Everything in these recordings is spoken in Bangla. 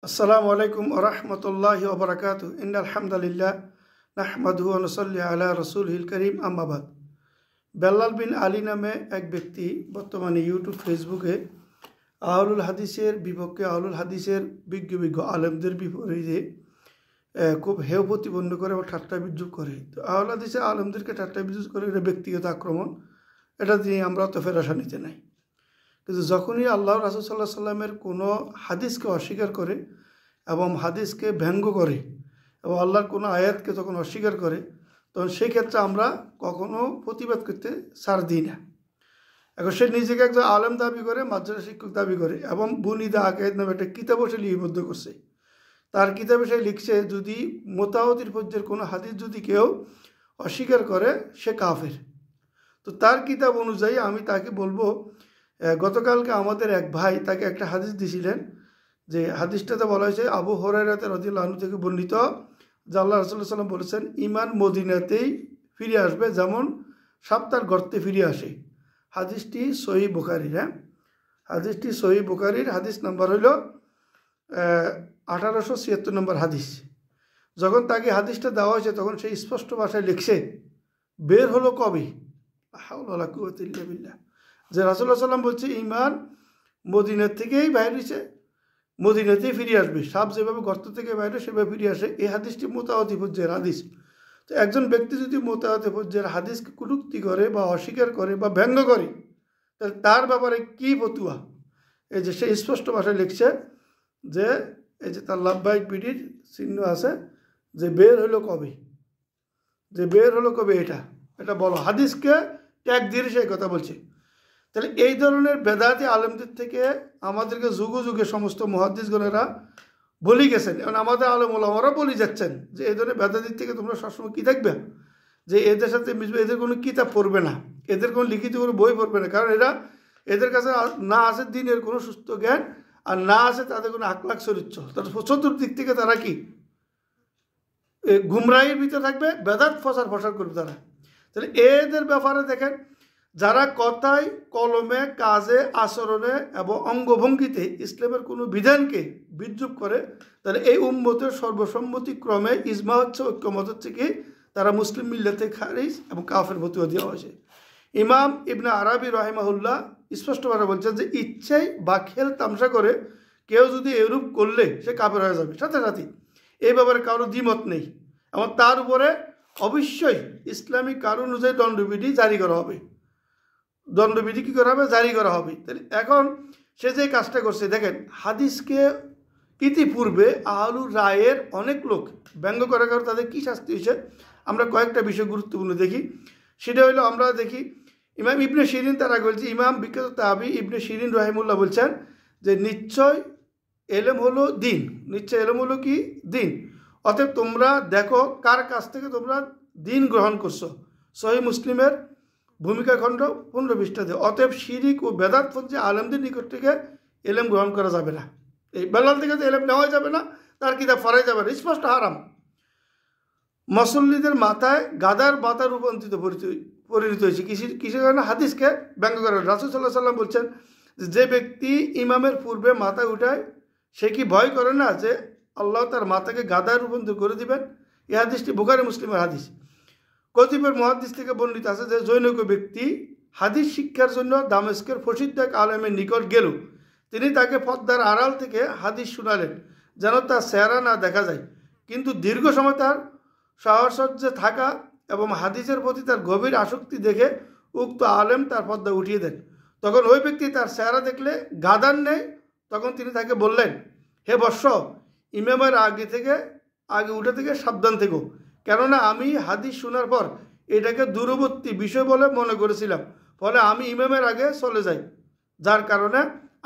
আসসালামু আলাইকুম ওয়া রাহমাতুল্লাহি ওয়া বারাকাতুহু ইন্নাল হামদালিল্লাহ নাহমাদুহু ওয়া নুসাল্লি আলা রাসূলিল কারীম আম্মা বাদ। বেল্লাল বিন আলী নামে এক ব্যক্তি বর্তমানে ইউটিউব ফেসবুকে আহলুল হাদিসের বিপক্ষে আহলুল হাদিসের বিজ্ঞ আলেমদের বিপরীতে খুব হেয় প্রতিপন্ন করে ও ঠাট্টা বিদ্রুপ করে। তো আহলুল হাদিসের আলেমদেরকে ঠাট্টা বিদ্রুপ করে এটা ব্যক্তিগত আক্রমণ, এটা দিয়ে আমরা তো ফেরাসা নিতে নাই। কিন্তু যখনই আল্লাহ রাসূল সাল্লাল্লাহু আলাইহি সাল্লামের কোনো হাদিসকে অস্বীকার করে এবং হাদিসকে ব্যঙ্গ করে এবং আল্লাহর কোনো আয়াতকে যখন অস্বীকার করে, তখন সেই ক্ষেত্রে আমরা কখনো প্রতিবাদ করতে ছাড় দিই না। এখন সে নিজেকে একজন আলেম দাবি করে, মাদ্রাসা শিক্ষক দাবি করে এবং বুনিদা আকায়েদ নামে একটা কিতাব সে লিপিবদ্ধ করছে। তার কিতাবে সে লিখছে, যদি মোতাওয়াতির পর্যায়ের কোনো হাদিস যদি কেউ অস্বীকার করে সে কাফের। তো তার কিতাব অনুযায়ী আমি তাকে বলবো, গতকালকে আমাদের এক ভাই তাকে একটা হাদিস দিয়েছিলেন, যে হাদিসটাতে বলা হয়েছে আবু হুরায়রা রাদিয়াল্লাহু আনহু থেকে বর্ণিত যে আল্লাহ রাসূল সাল্লাল্লাহু আলাইহি ওয়াসাল্লাম বলেছেন, ঈমান মদিনাতেই ফিরে আসবে যেমন সাপ তার গর্তে ফিরে আসে। হাদিসটি সহিহ বুখারীর, হাদিসটি সহিহ বুখারীর, হাদিস নাম্বার হইল 1876 নম্বর হাদিস। যখন তাকে হাদিসটা দেওয়া হয়েছে তখন সে স্পষ্ট ভাষায় লিখছে, বের হলো কবে, লা হাওলা ওয়ালা কুওয়াতা ইল্লা বিল্লাহ, যে রাসূলুল্লাহ সাল্লাল্লাহু আলাইহি ওয়াসাল্লাম বলছে ঈমান মদিনার থেকেই বাইরে হয়েছে, মদিনাতেই ফিরে আসবে, সাপ যেভাবে গর্ত থেকে বাইরে সেভাবে ফিরে আসে। এই হাদিসটি মোতাওয়াতি পর্যায়ের হাদিস। তো একজন ব্যক্তি যদি মোতাওয়াতি পর্যায়ের হাদিসকে কটূক্তি করে বা অস্বীকার করে বা ব্যঙ্গ করে, তাহলে তার ব্যাপারে কী ফতুয়া? এই যে সে স্পষ্ট ভাষায় লিখছে যে এই যে তার লাব্বাইক পিটির চিহ্ন আছে, যে বের হলো কবে, যে বের হলো কবে, এটা বলো, হাদিসকে ট্যাগ দিয়ে সে কথা বলছে। তাহলে এই ধরনের বেদাতি আলেমদের থেকে আমাদেরকে যুগে যুগে সমস্ত মুহাদ্দিসগণেরা বলি গেছেন এবং আমাদের আলেম ওলামারা বলি যাচ্ছেন যে এই ধরনের বেদাতির থেকে তোমরা সবসময় কী থাকবে, যে এদের সাথে মিশবে, এদের কোনো কিতাব পড়বে না, এদের কোনো লিখিত কোনো বই পড়বে না, কারণ এদের কাছে না আছে দিনের কোনো সুস্থ জ্ঞান আর না আছে তাদের কোনো আখলাক চরিত্র। তাদের চতুর্দিক থেকে তারা কি গুমরাহির ভিতরে থাকবে, বেদাত ফসার করবে তারা। তাহলে এদের ব্যাপারে দেখেন, যারা কথায় কলমে কাজে আচরণে এবং অঙ্গভঙ্গিতে ইসলামের কোনো বিধানকে বিদ্রুপ করে, তাহলে এই উম্মতের সর্বসম্মতিক্রমে ইজমা হচ্ছে, ঐক্যমত হচ্ছে কি তারা মুসলিম মিল্লাতে খারিজ এবং কাফের ফতোয়া দেওয়া হয়েছে। ইমাম ইবনে আরাবি রাহিমাহুল্লাহ স্পষ্টভাবে বলছেন যে ইচ্ছাই বা খেল তামসা করে কেউ যদি এরূপ করলে সে কাফের হয়ে যাবে সাথে সাথে, এই ব্যাপারে কারো দ্বিমত নেই এবং তার উপরে অবশ্যই ইসলামিক কারণ অনুযায়ী দণ্ডবিধি জারি করা হবে, দণ্ডবিধি কী করা হবে, জারি করা হবে। তাহলে এখন সে যে কাজটা করছে, দেখেন হাদিসকে ইতিপূর্বে আহলুর রায়ের অনেক লোক ব্যঙ্গ করার কারণে তাদের কী শাস্তি হয়েছে আমরা কয়েকটা বিষয় গুরুত্বপূর্ণ দেখি। সেটা হলো, আমরা দেখি ইমাম ইবনে শিরিন, তার আগে বলছি ইমাম বিখ্যাত তাবি ইবনে শিরিন রাহিমাহুল্লাহ বলছেন যে নিশ্চয় এলেম হলো দিন, নিশ্চয় এলেম হলো কি দিন, অতএব তোমরা দেখো কার কাছ থেকে তোমরা দিন গ্রহণ করছো। সহিহ মুসলিমের ভূমিকা খণ্ড 15 পৃষ্ঠাতে। অতএব শিরিক ও বেদাতপন্থী আলেমদের নিকট থেকে এলেম গ্রহণ করা যাবে না, এই বেলাল থেকে তো এলেম নেওয়া যাবে না, তার কিতাব পড়াই যাবে না, স্পষ্ট হারাম। মুসল্লিদের মাথায় গাদার মাথা রূপান্তরিত পরিণত হয়েছে কিসের কারণে? হাদিসকে ব্যঙ্গ করেন। রাসূল সাল্লাল্লাহু আলাইহি ওয়াসাল্লাম বলছেন যে ব্যক্তি ইমামের পূর্বে মাথা উঠায় সে কি ভয় করে না যে আল্লাহ তার মাথাকে গাদায় রূপান্তর করে দিবেন? এই হাদিসটি বুখারী মুসলিমের হাদিস। কতিপয় মুহাদ্দিস থেকে বর্ণিত আছে যে জনৈক ব্যক্তি হাদিস শিক্ষার জন্য দামেস্কের প্রসিদ্ধ এক আলেমের নিকট গেল। তিনি তাকে পর্দার আড়াল থেকে হাদিস শুনালেন যেন তার চেহারা না দেখা যায়, কিন্তু দীর্ঘ সময় তার সাহচর্যে থাকা এবং হাদিসের প্রতি তার গভীর আসক্তি দেখে উক্ত আলেম তার পর্দা উঠিয়ে দেন। তখন ওই ব্যক্তি তার চেহারা দেখলে গাদার নেই, তখন তিনি তাকে বললেন, হে বৎস, ইমামের আগে উঠে থেকে সাবধান থেকো, কেননা আমি হাদিস শোনার পর এটাকে দূরবর্তী বিষয় বলে মনে করেছিলাম, ফলে আমি ইমামের আগে চলে যাই, যার কারণে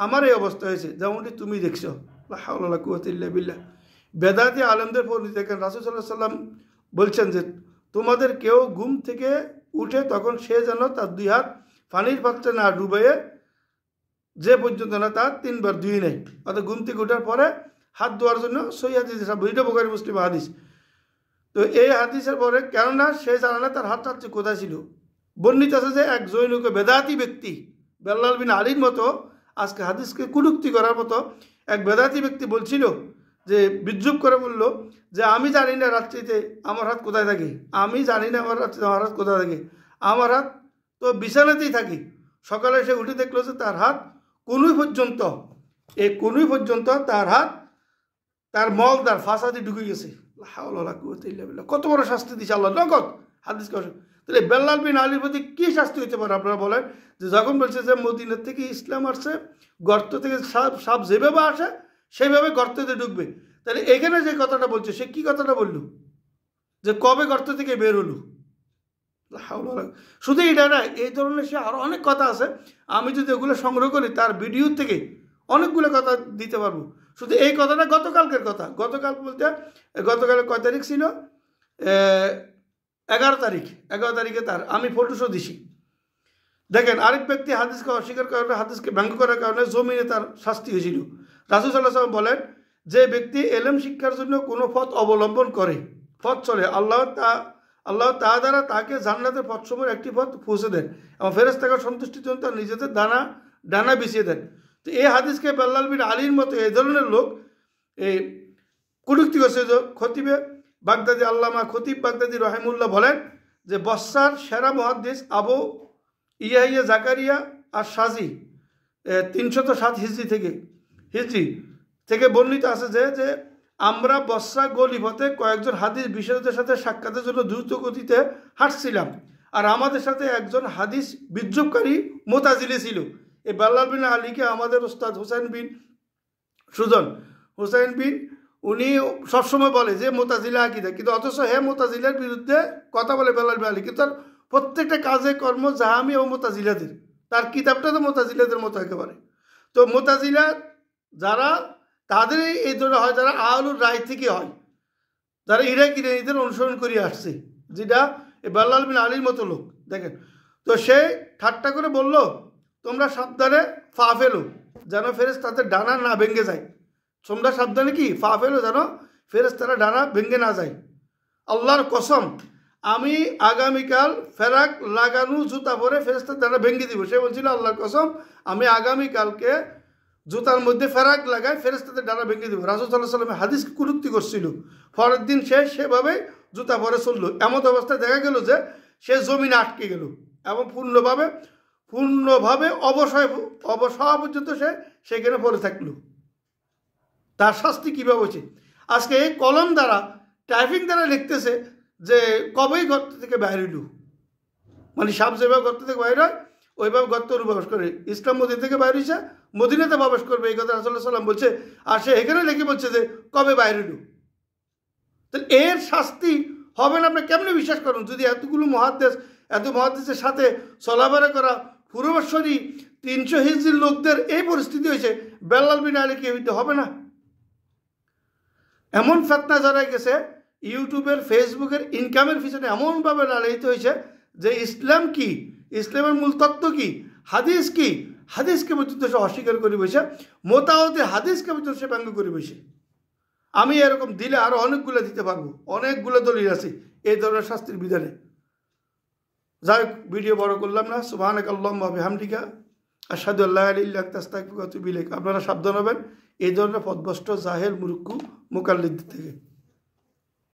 আমার এই অবস্থা হয়েছে, যেমনটি তুমি দেখছো। লা হাওলা ওয়ালা কুওয়াতা ইল্লা বিল্লাহ। বেদাতি আলেমদের পরিণতি দেখেন, রাসূল সাল্লাল্লাহু আলাইহি ওয়াসাল্লাম বলছেন যে তোমাদের কেউ ঘুম থেকে উঠে তখন সে যেন তার 2 হাত পানির পাত্রে না ডুবাইয়ে যে পর্যন্ত না তার 3 বার ধুয়ে নেয়। অর্থাৎ ঘুম থেকে ওঠার পরে হাত ধোয়ার জন্য সহিহ হাদিস, এটা বুখারী মুসলিম হাদিস। তো এই হাদিসের পরে, কেননা সে জানে না তার হাতটা কোথায় ছিল। বর্ণিত আছে যে এক জৈনকে বেদাতি ব্যক্তি বেল্লাল বিন আলীর মতো আজকে হাদিসকে কুলুক্তি করার মতো এক বেদাতি ব্যক্তি বলছিল যে বিদ্রুপ করে বলল যে আমি জানি না রাত্রিতে আমার হাত কোথায় থাকে, আমি জানি না আমার রাত্রিতে আমার হাত কোথায় থাকে, আমার হাত তো বিছানাতেই থাকি। সকালে সে উঠে দেখলো যে তার হাত কনুই পর্যন্ত, এই কনুই পর্যন্ত তার হাত তার মলদার ফাঁসাদি ঢুকে গেছে। কত বড় শাস্তি দিচ্ছে আল্লাহ নগদ হাদিস। তাহলে বেল্লাল বিন আলীর প্রতি কী শাস্তি হইতে পারে আপনারা বলেন? যে যখন বলছে যে মদিনার থেকে ইসলাম আসছে, গর্ত থেকে সাপ যেভাবে আসে সেইভাবে গর্ততে ঢুকবে, তাহলে এখানে যে কথাটা বলছে সে কি কথাটা বলল? যে কবে গর্ত থেকে বের হলো? শুধু এটা না, এই ধরনের সে আরও অনেক কথা আছে। আমি যদি ওগুলো সংগ্রহ করি তার ভিডিও থেকে অনেকগুলো কথা দিতে পারবো। শুধু এই কথাটা গতকালকের কথা। গতকাল বলতে গতকালের কয় তারিখ ছিল? 11 তারিখ। 11 তারিখে তার আমি ফটোশো দিছি। দেখেন, আরেক ব্যক্তি হাদিসকে অস্বীকার কারণে, হাদিসকে ব্যঙ্গ করার কারণে জমিনে তার শাস্তি হয়েছিল। রাসূল সাল্লাল্লাহু আলাইহি ওয়াসাল্লাম বলেন, যে ব্যক্তি এলেম শিক্ষার জন্য কোনো পথ অবলম্বন করে, পথ চলে, আল্লাহ তা দ্বারা তাকে জান্নাতের পথসমূহের একটি পথ পৌঁছে দেন এবং ফেরেশতাগণ সন্তুষ্টির জন্য তার নিজেদের ডানা বিছিয়ে দেন। তো এই হাদিসকে বেল্লাল বিন আলীর মতো এই ধরনের লোক এই কটূক্তি করছে। খতিবে বাগদাদি, আল্লামা খতিব বাগদাদি রহিমুল্লাহ বলেন যে বসরার সেরা মুহাদ্দিস আবু ইয়াহিয়া জাকারিয়া আর শাজি 307 হিজরি থেকে বর্ণিত আছে যে আমরা বসরা গলিপথে কয়েকজন হাদিস বিশেষজ্ঞদের সাথে সাক্ষাতের জন্য দ্রুত গতিতে হাঁটছিলাম, আর আমাদের সাথে একজন হাদিস বিদ্রুপকারী মোতাজিলি ছিল। এই বেল্লাল বিন আলীকে আমাদের ওস্তাদ হুসাইন বিন উনি সবসময় বলে যে মোতাজিলা আকিদা, কিন্তু অথচ মোতাজিলার বিরুদ্ধে কথা বলে বেল্লাল বিন আলী, কিন্তু তার প্রত্যেকটা কাজে কর্ম জাহামি ও মোতাজিলাদের। তার কিতাবটা তো মোতাজিলাদের মতো একেবারে। তো মোতাজিলা যারা, তাদের এই ধরনের হয় যারা আহলুর রায় থেকে হয়, যারা ইরাকিদের অনুসরণ করে আসছে, যেটা বেল্লাল বিন আলীর মতো লোক। দেখেন, তো সে ঠাট্টা করে বলল, তোমরা সাবধানে ফা ফেলো যেন ফেরেশতাদের ডানা না ভেঙে যায়। তোমরা সাবধানে কি ফা ফেলো যেন ফেরেশতারা ডানা ভেঙে না যায়। আল্লাহর কসম, আমি আগামীকাল ফেরাক লাগানো জুতা পরে ফেরেশতার ডানা ভেঙে দিব। সে বলছিল, আল্লাহর কসম, আমি আগামীকালকে জুতার মধ্যে ফেরাক লাগায় ফেরেশতাদের ডানা ভেঙে দিব। রাসূল সাল্লাল্লাহু আলাইহি ওয়াসাল্লাম হাদিসকে কটূক্তি করছিল। পরের দিন সেভাবে জুতা পরে চললো। এমন অবস্থায় দেখা গেল যে সে জমিনে আটকে গেল এবং পূর্ণভাবে অবসর পর্যন্ত সে সেখানে পড়ে থাকলো। তার শাস্তি কীভাবে হচ্ছে? আজকে এই কলম দ্বারা, টাইপিং দ্বারা লিখতেছে যে কবেই গর্ত থেকে বাইর হইল, মানে সাপ যেভাবে গর্ত থেকে বাইর হয় ওইভাবে গর্ত প্রবেশ করে। ইসলাম মদিনা থেকে বাইর হয়েছে, মদিনাতে প্রবেশ করবে, এই কথা রাসূলুল্লাহ সাল্লাল্লাহু আলাইহি ওয়াসাল্লাম বলছে, আর সে এখানে লিখে বলছে যে কবে বাইর হইল। তাহলে এর শাস্তি হবে না? আপনি কেমনে বিশ্বাস করুন? যদি এত মহাদ্দেশের সাথে চলাফেরা করা পূর্ববর্ষী 300 হিজরির লোকদের এই পরিস্থিতি হয়েছে, বেল্লাল বিন আলী কি হবে না? এমন ফেতনা জড়াই গেছে, ইউটিউবের ফেসবুকের ইনকামের পিছনে এমনভাবে লালিত হয়েছে যে ইসলাম কি, ইসলামের মূল তত্ত্ব কি, হাদিস কি, হাদিসকে পর্যন্ত সে অস্বীকার করে বসে, মোতাওয়াতে হাদিসকে পর্যন্ত সে ব্যঙ্গ করে বসে। আমি এরকম দিলে আরও অনেকগুলো দিতে পারবো, অনেকগুলো দলিল আছে এই ধরনের শাস্তির বিধানে। যাই হোক, ভিডিও বড় করলাম না। সুবহানাকাল্লাহুম্মা ওয়া বিহামদিকা আশহাদু আল্লা ইলাহা ইল্লা আনতা আস্তাগফিরুকা ওয়া আতুবু ইলাইক। আপনারা সাবধান হবেন এই ধরনের পথভ্রষ্ট জাহেল মুরুক্কু মুকাল্লিদ থেকে।